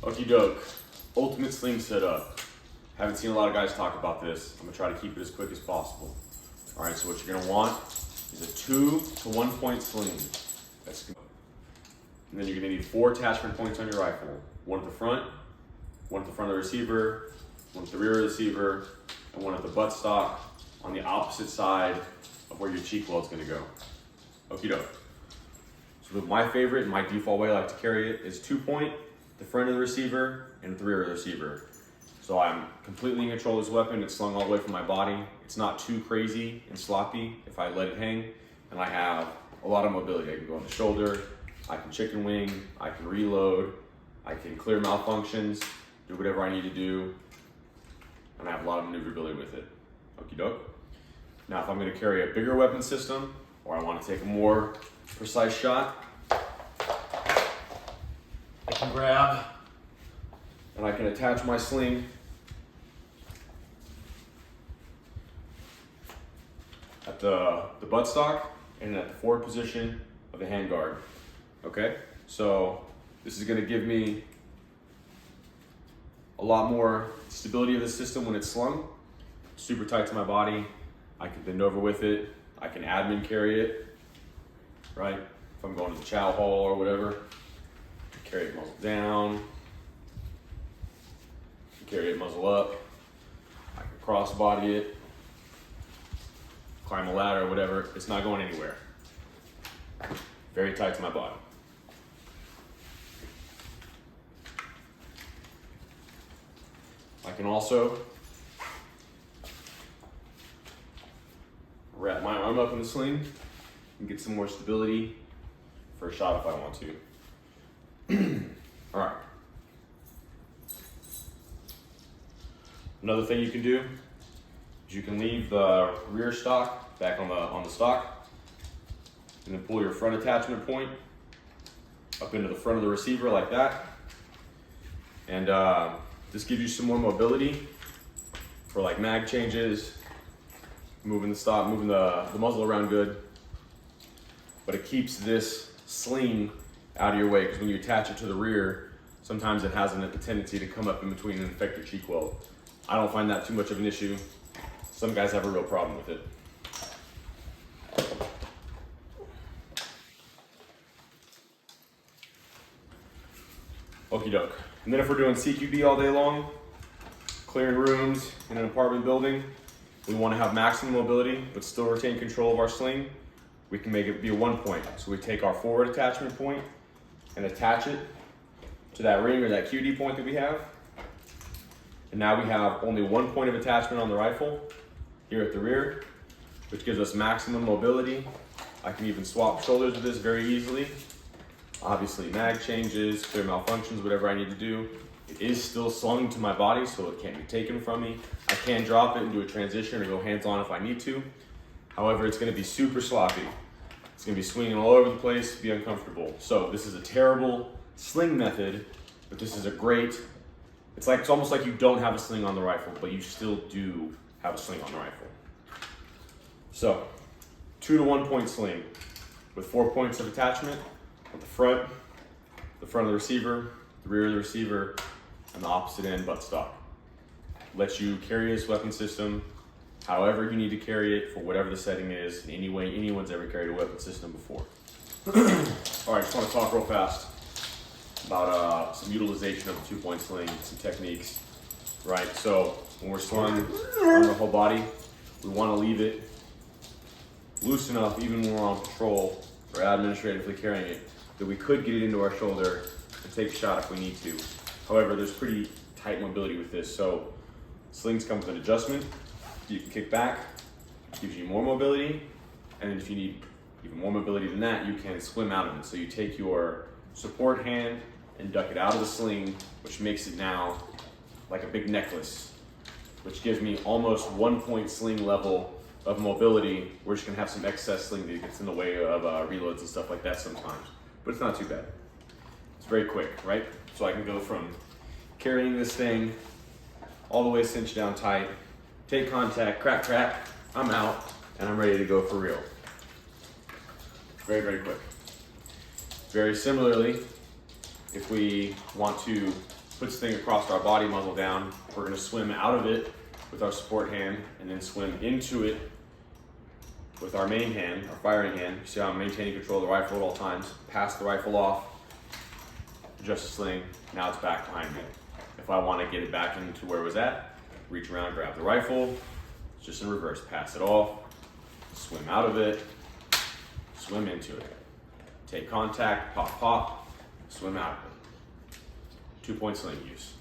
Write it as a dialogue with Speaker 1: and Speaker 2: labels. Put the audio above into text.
Speaker 1: Okie doke, ultimate sling setup. Haven't seen a lot of guys talk about this. I'm gonna try to keep it as quick as possible. All right, so what you're gonna want is a 2 to 1 point sling. And then you're gonna need 4 attachment points on your rifle. One at the front of the receiver, one at the rear of the receiver, and one at the buttstock on the opposite side of where your cheek weld is gonna go. Okie doke. So my favorite, my default way I like to carry it is 2 point, the front of the receiver and the rear of the receiver. So I'm completely in control of this weapon. It's slung all the way from my body. It's not too crazy and sloppy if I let it hang, and I have a lot of mobility. I can go on the shoulder, I can chicken wing, I can reload, I can clear malfunctions, do whatever I need to do, and I have a lot of maneuverability with it. Okie doke. Now, if I'm gonna carry a bigger weapon system, or I wanna take a more precise shot, I can grab and I can attach my sling at the buttstock and at the forward position of the handguard. Okay, so this is going to give me a lot more stability of the system when it's slung. Super tight to my body. I can bend over with it. I can admin carry it, right? If I'm going to the chow hall or whatever, carry it muzzle down, carry it muzzle up. I can crossbody it, climb a ladder or whatever. It's not going anywhere. Very tight to my body. I can also wrap my arm up in the sling and get some more stability for a shot if I want to. All right. Another thing you can do is you can leave the rear stock back on the stock and then pull your front attachment point up into the front of the receiver like that. And this gives you some more mobility for like mag changes, moving the stock, moving the muzzle around good. But it keeps this sling out of your way, because when you attach it to the rear, sometimes it has a tendency to come up in between and affect your cheek weld. I don't find that too much of an issue. Some guys have a real problem with it. Okie doke. And then if we're doing CQB all day long, clearing rooms in an apartment building, we want to have maximum mobility but still retain control of our sling. We can make it be a 1 point. So we take our forward attachment point and attach it to that ring or that QD point that we have. And now we have only 1 point of attachment on the rifle here at the rear, which gives us maximum mobility. I can even swap shoulders with this very easily. Obviously, mag changes, clear malfunctions, whatever I need to do. It is still slung to my body, so it can't be taken from me. I can drop it and do a transition or go hands-on if I need to. However, it's gonna be super sloppy. It's gonna be swinging all over the place, be uncomfortable. So this is a terrible sling method, but this is a great, it's almost like you don't have a sling on the rifle, but you still do have a sling on the rifle. So, 2 to 1 point sling with 4 points of attachment at the front of the receiver, the rear of the receiver, and the opposite end buttstock. Lets you carry this weapon system however you need to carry it for whatever the setting is, in any way anyone's ever carried a weapon system before. All right, just want to talk real fast about some utilization of a 2 point sling, some techniques, right? So when we're slung on the whole body, we want to leave it loose enough, even when we're on patrol or administratively carrying it, that we could get it into our shoulder and take a shot if we need to. However, there's pretty tight mobility with this. So slings come with an adjustment. You can kick back, gives you more mobility. And if you need even more mobility than that, you can swim out of it. So you take your support hand and duck it out of the sling, which makes it now like a big necklace, which gives me almost 1 point sling level of mobility. We're just gonna have some excess sling that gets in the way of reloads and stuff like that sometimes, but it's not too bad. It's very quick, right? So I can go from carrying this thing all the way cinched down tight, take contact, crack, crack, I'm out, and I'm ready to go for real. Very, very quick. Very similarly, if we want to puts the thing across our body, muzzle down. We're gonna swim out of it with our support hand and then swim into it with our main hand, our firing hand. You see how I'm maintaining control of the rifle at all times. Pass the rifle off, adjust the sling, now it's back behind me. If I want to get it back into where it was at, reach around, grab the rifle, it's just in reverse, pass it off, swim out of it, swim into it. Take contact, pop, pop, swim out of it. 2-point sling use.